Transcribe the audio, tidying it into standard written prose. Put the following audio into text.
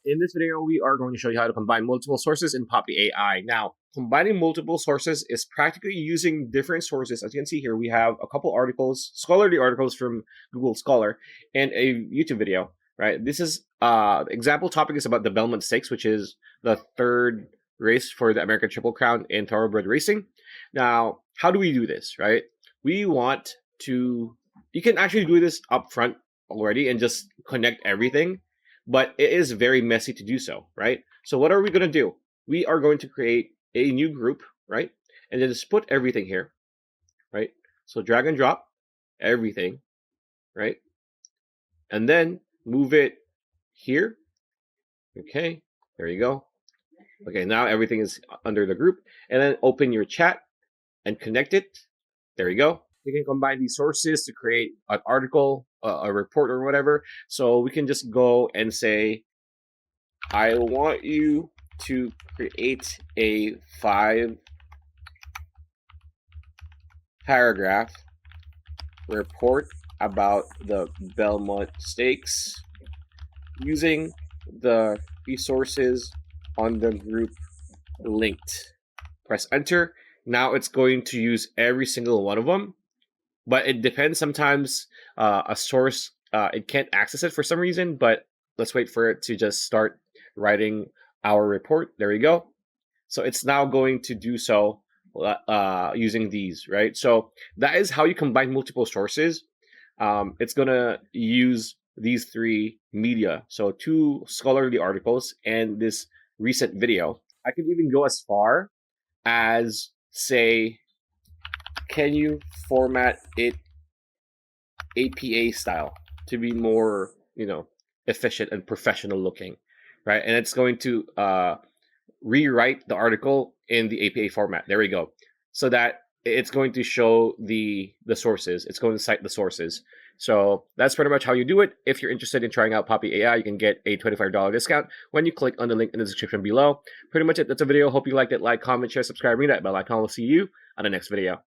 In this video, we are going to show you how to combine multiple sources in Poppy AI. Now, combining multiple sources is practically using different sources. As you can see here, we have a couple articles, scholarly articles from Google Scholar, and a YouTube video, right? This is, example topic is about the Belmont Stakes, which is the third race for the American Triple Crown in thoroughbred racing. Now, how do we do this, right? We want to, you can actually do this up front already and just connect everything, but it is very messy to do so, right? So what are we going to do? We are going to create a new group, right? And then just put everything here, right? So drag and drop everything, right? And then move it here. Okay, there you go. Okay, now everything is under the group. And then open your chat and connect it. There you go. You can combine these sources to create an article, a report, or whatever. So we can just go and say, I want you to create a 5-paragraph report about the Belmont Stakes using the resources on the group linked. Press enter. Now it's going to use every single one of them, but it depends. Sometimes a source, it can't access it for some reason, but let's wait for it to just start writing our report. There we go. So it's now going to do so using these, right? So that is how you combine multiple sources. It's going to use these three media. So 2 scholarly articles and this recent video. I could even go as far as say, can you format it APA style to be more, efficient and professional looking, right? And it's going to rewrite the article in the APA format. There we go. So that it's going to show the sources. It's going to cite the sources. So that's pretty much how you do it. If you're interested in trying out Poppy AI, you can get a $25 discount when you click on the link in the description below. Pretty much it. That's a video. Hope you liked it. Like, comment, share, subscribe, ring that bell icon. We'll see you on the next video.